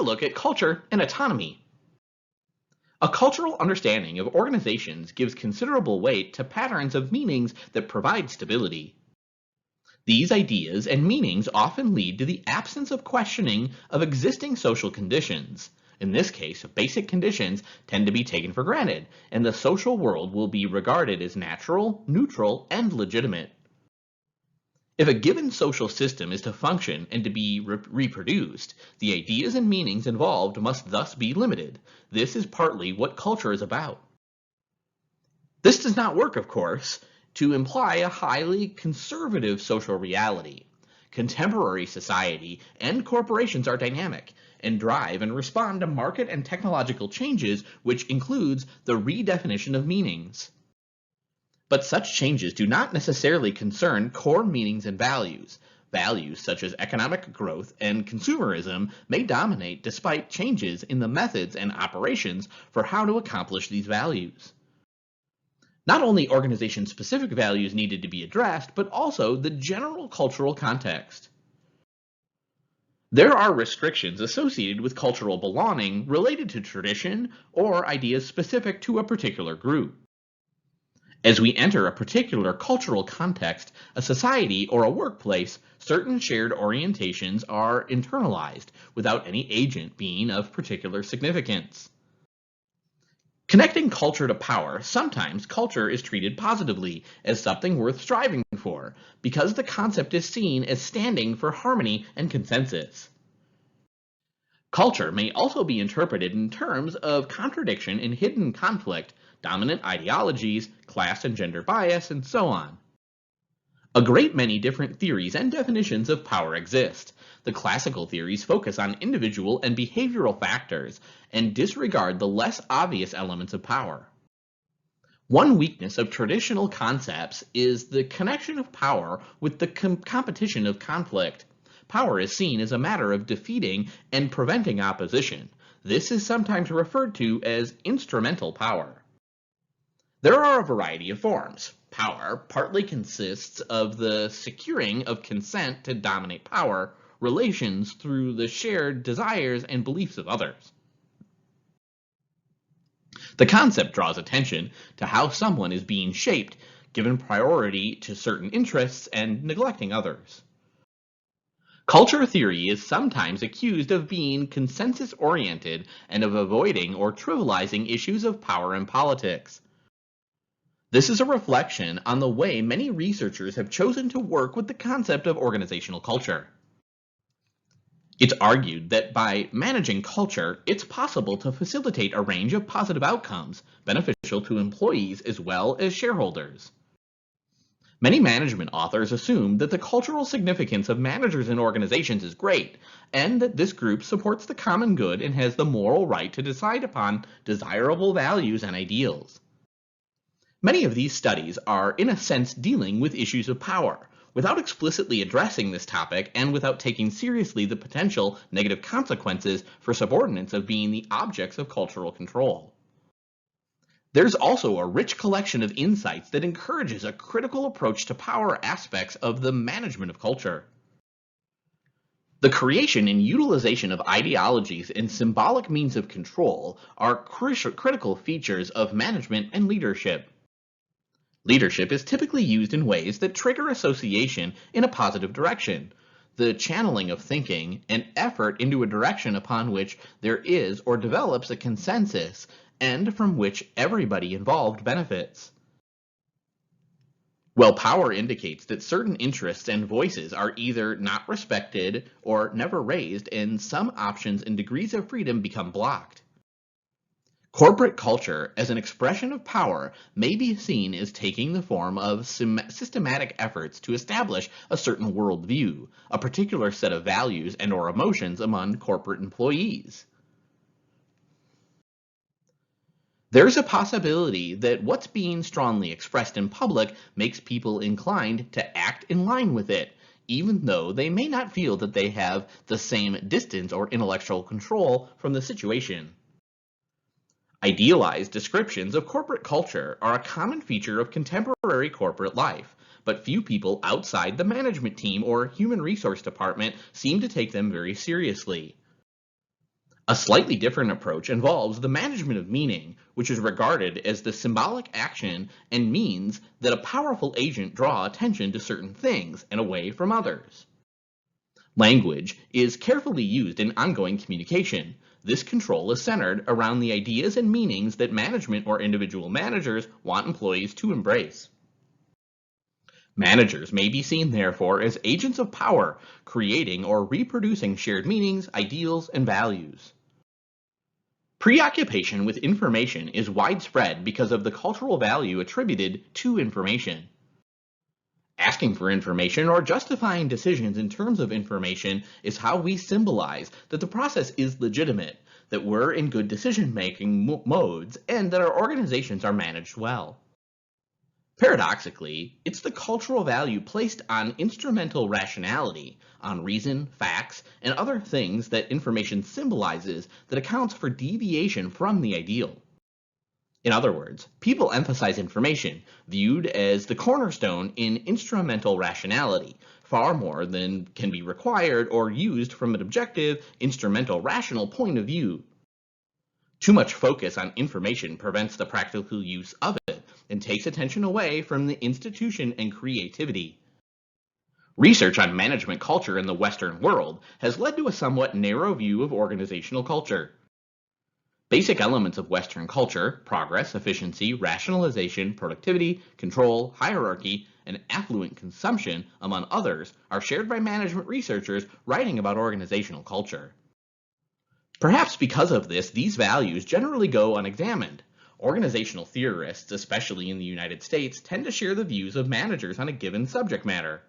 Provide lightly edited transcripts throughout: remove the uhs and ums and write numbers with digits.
a look at culture and autonomy. A cultural understanding of organizations gives considerable weight to patterns of meanings that provide stability. These ideas and meanings often lead to the absence of questioning of existing social conditions. In this case, basic conditions tend to be taken for granted, and the social world will be regarded as natural, neutral, and legitimate. If a given social system is to function and to be reproduced, the ideas and meanings involved must thus be limited. This is partly what culture is about. This does not work, of course, to imply a highly conservative social reality. Contemporary society and corporations are dynamic and drive and respond to market and technological changes, which includes the redefinition of meanings. But such changes do not necessarily concern core meanings and values. Values such as economic growth and consumerism may dominate despite changes in the methods and operations for how to accomplish these values. Not only organization-specific values needed to be addressed, but also the general cultural context. There are restrictions associated with cultural belonging related to tradition or ideas specific to a particular group. As we enter a particular cultural context, a society, or a workplace, certain shared orientations are internalized without any agent being of particular significance. Connecting culture to power, sometimes culture is treated positively as something worth striving for, because the concept is seen as standing for harmony and consensus. Culture may also be interpreted in terms of contradiction and hidden conflict, dominant ideologies, class and gender bias, and so on. A great many different theories and definitions of power exist. The classical theories focus on individual and behavioral factors and disregard the less obvious elements of power. One weakness of traditional concepts is the connection of power with the competition of conflict. Power is seen as a matter of defeating and preventing opposition. This is sometimes referred to as instrumental power. There are a variety of forms. Power partly consists of the securing of consent to dominate power relations through the shared desires and beliefs of others. The concept draws attention to how someone is being shaped, given priority to certain interests and neglecting others. Culture theory is sometimes accused of being consensus-oriented and of avoiding or trivializing issues of power and politics. This is a reflection on the way many researchers have chosen to work with the concept of organizational culture. It's argued that by managing culture, it's possible to facilitate a range of positive outcomes, beneficial to employees as well as shareholders. Many management authors assume that the cultural significance of managers in organizations is great, and that this group supports the common good and has the moral right to decide upon desirable values and ideals. Many of these studies are, in a sense, dealing with issues of power, without explicitly addressing this topic and without taking seriously the potential negative consequences for subordinates of being the objects of cultural control. There's also a rich collection of insights that encourages a critical approach to power aspects of the management of culture. The creation and utilization of ideologies and symbolic means of control are critical features of management and leadership. Leadership is typically used in ways that trigger association in a positive direction, the channeling of thinking and effort into a direction upon which there is or develops a consensus and from which everybody involved benefits. While power indicates that certain interests and voices are either not respected or never raised, and some options and degrees of freedom become blocked. Corporate culture, as an expression of power, may be seen as taking the form of systematic efforts to establish a certain worldview, a particular set of values and/or emotions among corporate employees. There's a possibility that what's being strongly expressed in public makes people inclined to act in line with it, even though they may not feel that they have the same distance or intellectual control from the situation. Idealized descriptions of corporate culture are a common feature of contemporary corporate life, but few people outside the management team or human resource department seem to take them very seriously. A slightly different approach involves the management of meaning, which is regarded as the symbolic action and means that a powerful agent draw attention to certain things and away from others. Language is carefully used in ongoing communication. This control is centered around the ideas and meanings that management or individual managers want employees to embrace. Managers may be seen, therefore, as agents of power, creating or reproducing shared meanings, ideals, and values. Preoccupation with information is widespread because of the cultural value attributed to information. Asking for information or justifying decisions in terms of information is how we symbolize that the process is legitimate, that we're in good decision-making modes, and that our organizations are managed well. Paradoxically, it's the cultural value placed on instrumental rationality, on reason, facts, and other things that information symbolizes that accounts for deviation from the ideal. In other words, people emphasize information, viewed as the cornerstone in instrumental rationality, far more than can be required or used from an objective, instrumental rational point of view. Too much focus on information prevents the practical use of it and takes attention away from the institution and creativity. Research on management culture in the Western world has led to a somewhat narrow view of organizational culture. Basic elements of Western culture, progress, efficiency, rationalization, productivity, control, hierarchy, and affluent consumption, among others, are shared by management researchers writing about organizational culture. Perhaps because of this, these values generally go unexamined. Organizational theorists, especially in the United States, tend to share the views of managers on a given subject matter.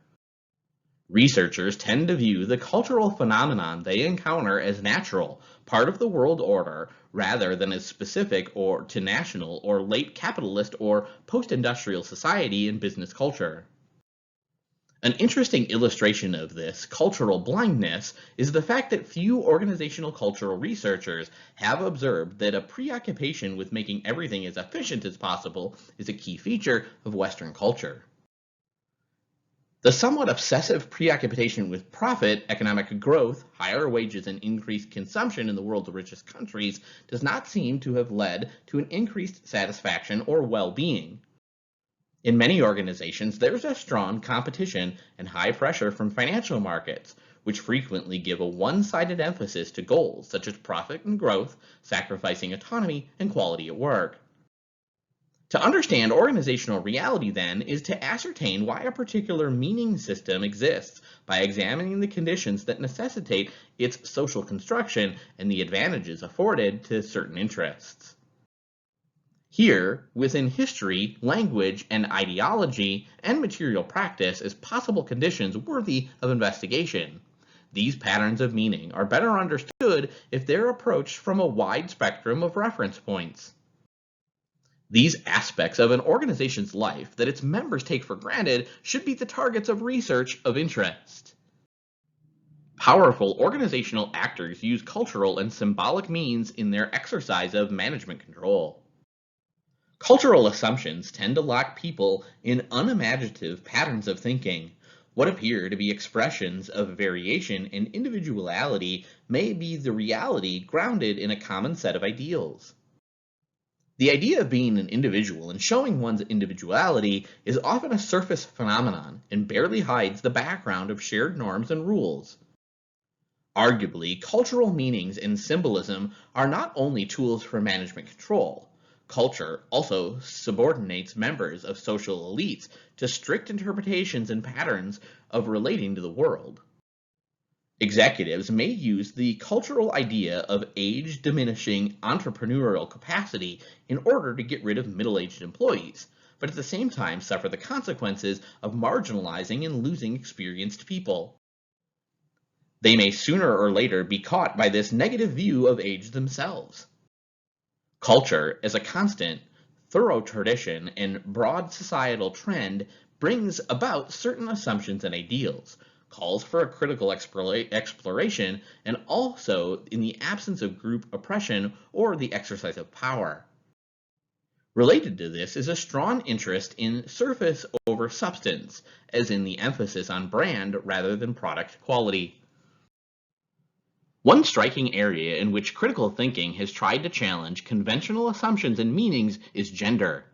Researchers tend to view the cultural phenomenon they encounter as natural, part of the world order, rather than as specific or to national or late capitalist or post-industrial society and business culture. An interesting illustration of this cultural blindness is the fact that few organizational cultural researchers have observed that a preoccupation with making everything as efficient as possible is a key feature of Western culture. The somewhat obsessive preoccupation with profit, economic growth, higher wages, and increased consumption in the world's richest countries does not seem to have led to an increased satisfaction or well-being. In many organizations, there's a strong competition and high pressure from financial markets, which frequently give a one-sided emphasis to goals such as profit and growth, sacrificing autonomy and quality at work. To understand organizational reality, then, is to ascertain why a particular meaning system exists by examining the conditions that necessitate its social construction and the advantages afforded to certain interests. Here, within history, language, and ideology, and material practice as possible conditions worthy of investigation. These patterns of meaning are better understood if they're approached from a wide spectrum of reference points. These aspects of an organization's life that its members take for granted should be the targets of research of interest. Powerful organizational actors use cultural and symbolic means in their exercise of management control. Cultural assumptions tend to lock people in unimaginative patterns of thinking. What appear to be expressions of variation and individuality may be the reality grounded in a common set of ideals. The idea of being an individual and showing one's individuality is often a surface phenomenon and barely hides the background of shared norms and rules. Arguably, cultural meanings and symbolism are not only tools for management control. Culture also subordinates members of social elites to strict interpretations and patterns of relating to the world. Executives may use the cultural idea of age-diminishing entrepreneurial capacity in order to get rid of middle-aged employees, but at the same time suffer the consequences of marginalizing and losing experienced people. They may sooner or later be caught by this negative view of age themselves. Culture, as a constant, thorough tradition and broad societal trend, brings about certain assumptions and ideals, calls for a critical exploration, and also in the absence of group oppression or the exercise of power. Related to this is a strong interest in surface over substance, as in the emphasis on brand rather than product quality. One striking area in which critical thinking has tried to challenge conventional assumptions and meanings is gender.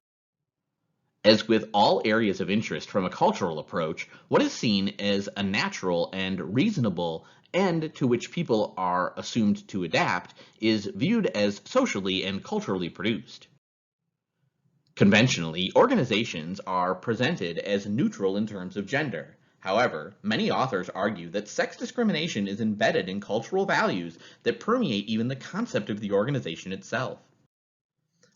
As with all areas of interest from a cultural approach, what is seen as a natural and reasonable end to which people are assumed to adapt is viewed as socially and culturally produced. Conventionally, organizations are presented as neutral in terms of gender. However, many authors argue that sex discrimination is embedded in cultural values that permeate even the concept of the organization itself.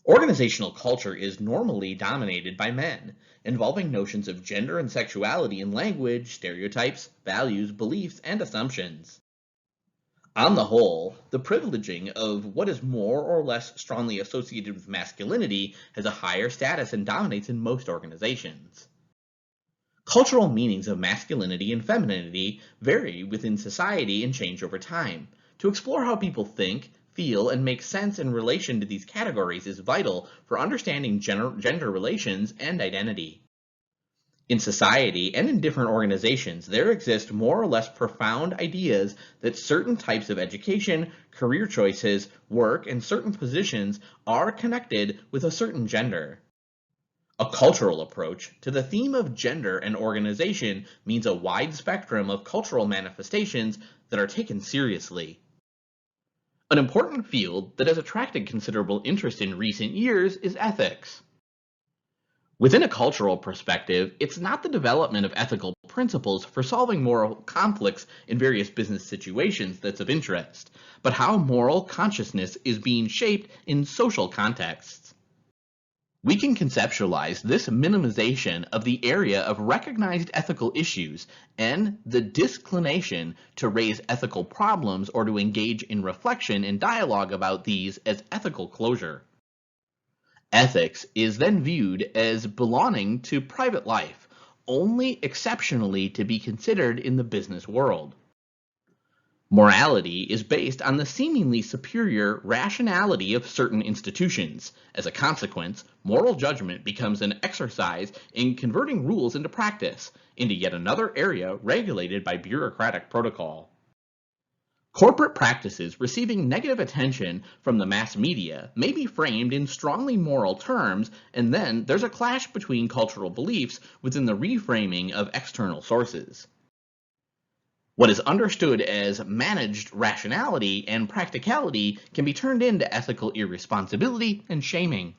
Organizational culture is normally dominated by men, involving notions of gender and sexuality in language, stereotypes, values, beliefs, and assumptions. On the whole, the privileging of what is more or less strongly associated with masculinity has a higher status and dominates in most organizations. Cultural meanings of masculinity and femininity vary within society and change over time. To explore how people think, feel, and make sense in relation to these categories is vital for understanding gender relations and identity. In society and in different organizations, there exist more or less profound ideas that certain types of education, career choices, work, and certain positions are connected with a certain gender. A cultural approach to the theme of gender and organization means a wide spectrum of cultural manifestations that are taken seriously. An important field that has attracted considerable interest in recent years is ethics. Within a cultural perspective, it's not the development of ethical principles for solving moral conflicts in various business situations that's of interest, but how moral consciousness is being shaped in social contexts. We can conceptualize this minimization of the area of recognized ethical issues and the disinclination to raise ethical problems or to engage in reflection and dialogue about these as ethical closure. Ethics is then viewed as belonging to private life, only exceptionally to be considered in the business world. Morality is based on the seemingly superior rationality of certain institutions. As a consequence, moral judgment becomes an exercise in converting rules into practice, into yet another area regulated by bureaucratic protocol. Corporate practices receiving negative attention from the mass media may be framed in strongly moral terms, and then there's a clash between cultural beliefs within the reframing of external sources. What is understood as managed rationality and practicality can be turned into ethical irresponsibility and shaming.